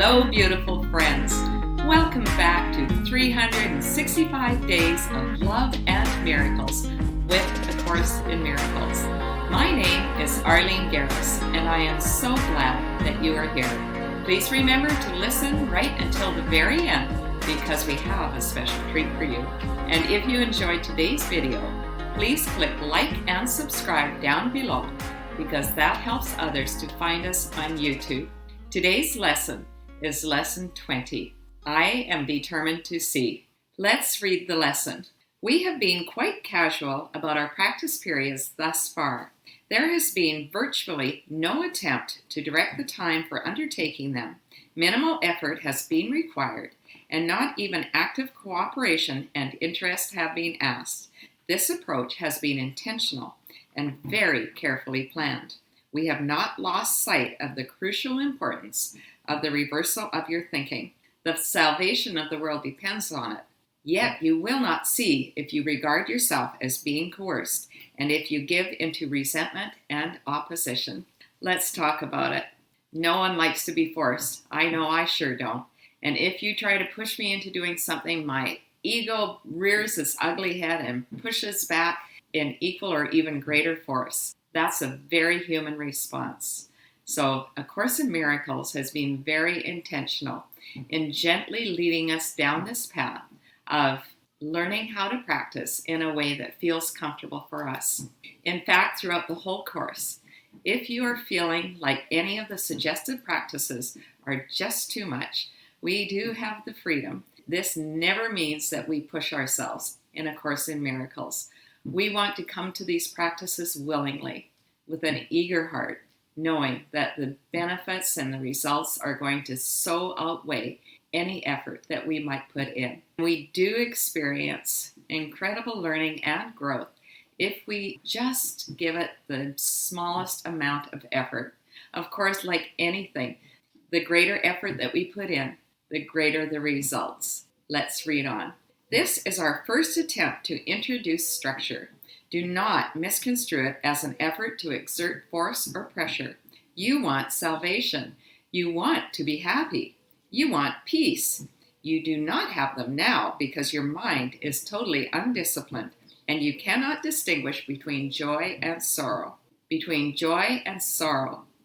Hello, beautiful friends. Welcome back to 365 Days of Love and Miracles with A Course in Miracles. My name is Arlene Geres, and I am so glad that you are here. Please remember to listen right until the very end because we have a special treat for you. And if you enjoyed today's video, please click like and subscribe down below because that helps others to find us on YouTube. Today's lesson is Lesson 20. I am determined to see. Let's read the lesson. We have been quite casual about our practice periods thus far. There has been virtually no attempt to direct the time for undertaking them. Minimal effort has been required, and not even active cooperation and interest have been asked. This approach has been intentional and very carefully planned. We have not lost sight of the crucial importance of the reversal of your thinking. The salvation of the world depends on it. Yet you will not see if you regard yourself as being coerced and if you give into resentment and opposition. Let's talk about it. No one likes to be forced. I know I sure don't. And if you try to push me into doing something, my ego rears its ugly head and pushes back in equal or even greater force. That's a very human response. So, A Course in Miracles has been very intentional in gently leading us down this path of learning how to practice in a way that feels comfortable for us. In fact, throughout the whole course, if you are feeling like any of the suggested practices are just too much, we do have the freedom. This never means that we push ourselves in A Course in Miracles. We want to come to these practices willingly, with an eager heart, knowing that the benefits and the results are going to so outweigh any effort that we might put in. We do experience incredible learning and growth if we just give it the smallest amount of effort. Of course, like anything, the greater effort that we put in, the greater the results. Let's read on. This is our first attempt to introduce structure. Do not misconstrue it as an effort to exert force or pressure. You want salvation. You want to be happy. You want peace. You do not have them now because your mind is totally undisciplined and you cannot distinguish between joy and sorrow,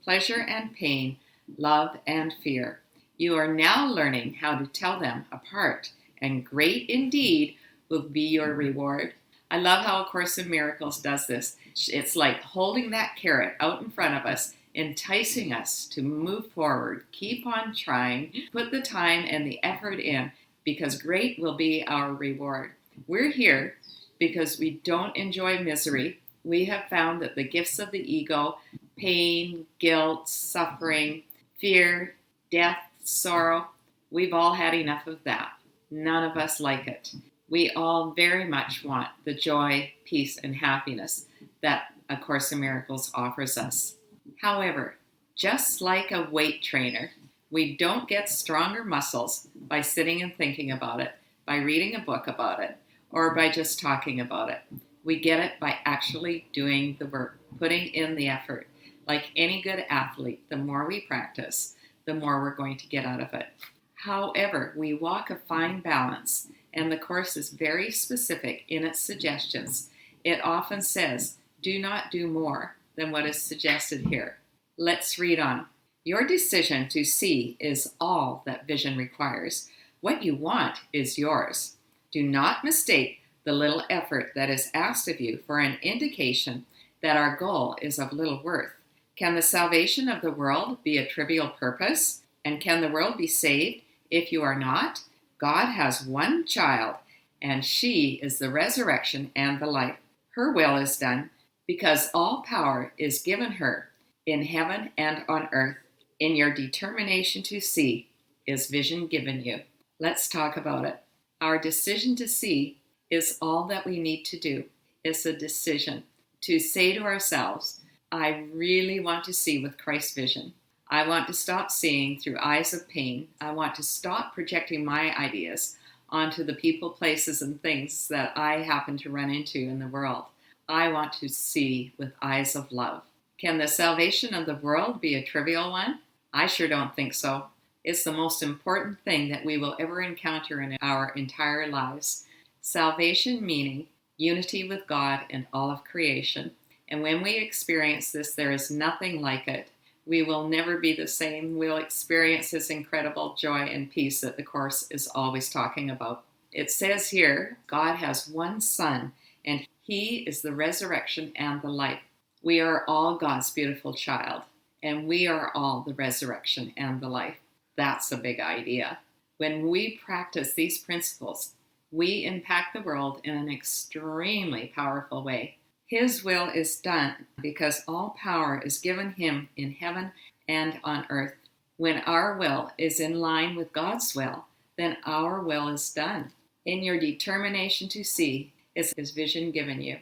pleasure and pain, love and fear. You are now learning how to tell them apart, and great indeed will be your reward. I love how A Course in Miracles does this. It's like holding that carrot out in front of us, enticing us to move forward, keep on trying, put the time and the effort in, because great will be our reward. We're here because we don't enjoy misery. We have found that the gifts of the ego, pain, guilt, suffering, fear, death, sorrow, we've all had enough of that. None of us like it. We all very much want the joy, peace, and happiness that A Course in Miracles offers us. However, just like a weight trainer, we don't get stronger muscles by sitting and thinking about it, by reading a book about it, or by just talking about it. We get it by actually doing the work, putting in the effort. Like any good athlete, the more we practice, the more we're going to get out of it. However, we walk a fine balance, and the Course is very specific in its suggestions. It often says, do not do more than what is suggested here. Let's read on. Your decision to see is all that vision requires. What you want is yours. Do not mistake the little effort that is asked of you for an indication that our goal is of little worth. Can the salvation of the world be a trivial purpose? And can the world be saved if you are not? God has one child, and she is the resurrection and the life. Her will is done because all power is given her in heaven and on earth. In your determination to see is vision given you. Let's talk about it. Our decision to see is all that we need to do. It's a decision to say to ourselves, I really want to see with Christ's vision. I want to stop seeing through eyes of pain. I want to stop projecting my ideas onto the people, places, and things that I happen to run into in the world. I want to see with eyes of love. Can the salvation of the world be a trivial one? I sure don't think so. is the most important thing that we will ever encounter in our entire lives. Salvation meaning unity with God and all of creation. And when we experience this, there is nothing like it. We will never be the same. We'll experience this incredible joy and peace that the Course is always talking about. It says here, God has one Son, and He is the resurrection and the life. We are all God's beautiful child, and we are all the resurrection and the life. That's a big idea. When we practice these principles, we impact the world in an extremely powerful way. His will is done because all power is given Him in heaven and on earth. When our will is in line with God's will, then our will is done. In your determination to see, is His vision given you.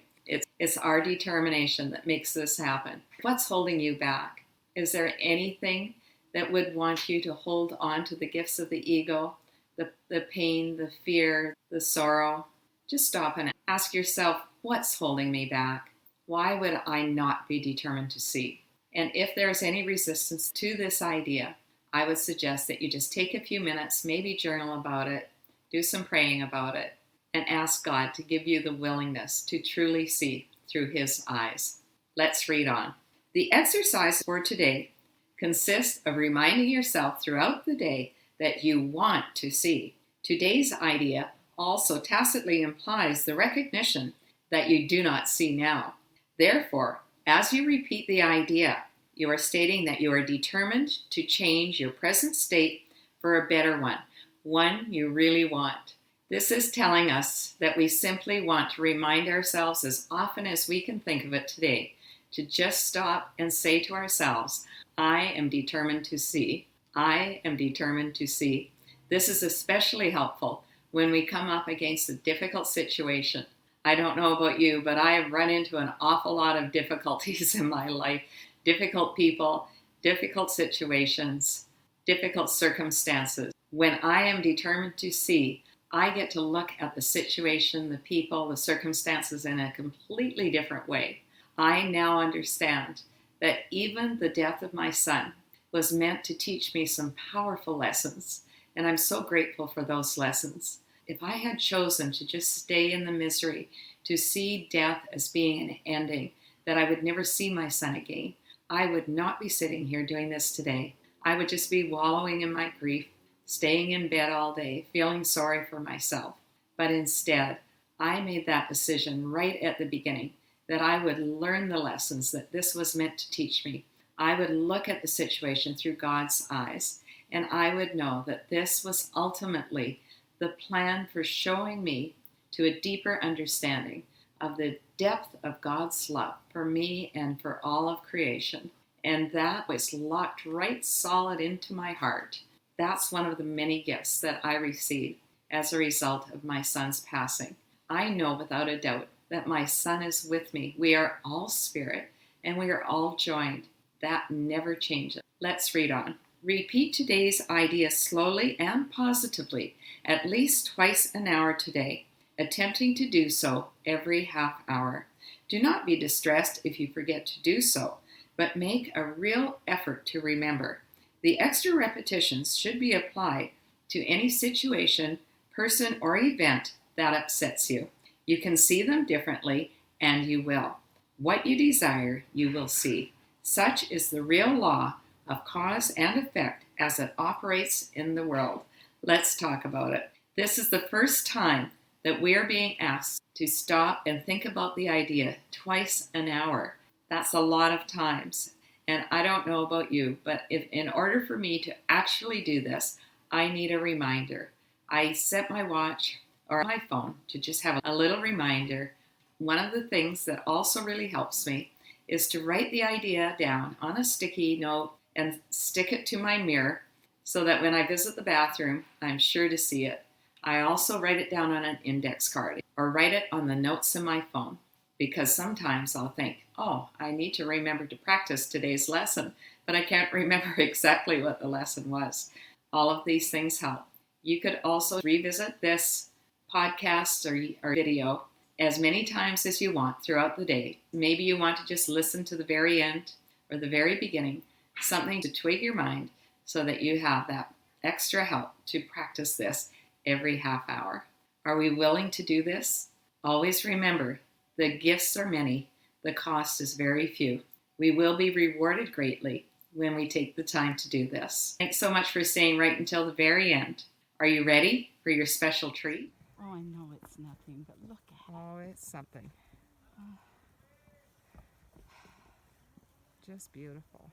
It's our determination that makes this happen. What's holding you back? Is there anything that would want you to hold on to the gifts of the ego, the pain, the fear, the sorrow? Just stop and ask yourself, what's holding me back? Why would I not be determined to see? And if there's any resistance to this idea, I would suggest that you just take a few minutes, maybe journal about it, do some praying about it, and ask God to give you the willingness to truly see through His eyes. Let's read on. The exercise for today consists of reminding yourself throughout the day that you want to see. Today's idea also tacitly implies the recognition that you do not see now. Therefore, as you repeat the idea, you are stating that you are determined to change your present state for a better one you really want. This is telling us that we simply want to remind ourselves as often as we can think of it today, to just stop and say to ourselves, I am determined to see. I am determined to see. This is especially helpful when we come up against a difficult situation. I don't know about you, but I have run into an awful lot of difficulties in my life. Difficult people, difficult situations, difficult circumstances. When I am determined to see, I get to look at the situation, the people, the circumstances in a completely different way. I now understand that even the death of my son was meant to teach me some powerful lessons, and I'm so grateful for those lessons. If I had chosen to just stay in the misery, to see death as being an ending, that I would never see my son again, I would not be sitting here doing this today. I would just be wallowing in my grief, staying in bed all day, feeling sorry for myself. But instead, I made that decision right at the beginning, that I would learn the lessons that this was meant to teach me. I would look at the situation through God's eyes, and I would know that this was ultimately the plan for showing me to a deeper understanding of the depth of God's love for me and for all of creation. And that was locked right solid into my heart. That's one of the many gifts that I received as a result of my son's passing. I know without a doubt that my son is with me. We are all spirit and we are all joined. That never changes. Let's read on. Repeat today's idea slowly and positively, at least twice an hour today, attempting to do so every half hour. Do not be distressed if you forget to do so, but make a real effort to remember. The extra repetitions should be applied to any situation, person, or event that upsets you. You can see them differently, and you will. What you desire, you will see. Such is the real law of cause and effect as it operates in the world. Let's talk about it. This is the first time that we are being asked to stop and think about the idea twice an hour. That's a lot of times. And I don't know about you, but if in order for me to actually do this, I need a reminder. I set my watch or my phone to just have a little reminder. One of the things that also really helps me is to write the idea down on a sticky note and stick it to my mirror so that when I visit the bathroom, I'm sure to see it. I also write it down on an index card or write it on the notes in my phone, because sometimes I'll think, oh, I need to remember to practice today's lesson, but I can't remember exactly what the lesson was. All of these things help. You could also revisit this podcast or video as many times as you want throughout the day. Maybe you want to just listen to the very end or the very beginning, something to tweak your mind so that you have that extra help to practice this every half hour. Are we willing to do this? Always remember, the gifts are many, the cost is very few. We will be rewarded greatly when we take the time to do this. Thanks so much for staying right until the very end. Are you ready for your special treat? Oh, I know it's nothing, but look at it. Oh, it's something. Oh, Just beautiful.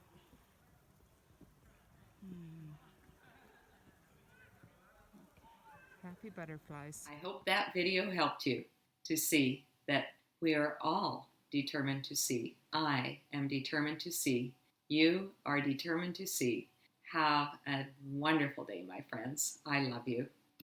Happy butterflies. I hope that video helped you to see that we are all determined to see. I am determined to see. You are determined to see. Have a wonderful day, my friends. I love you.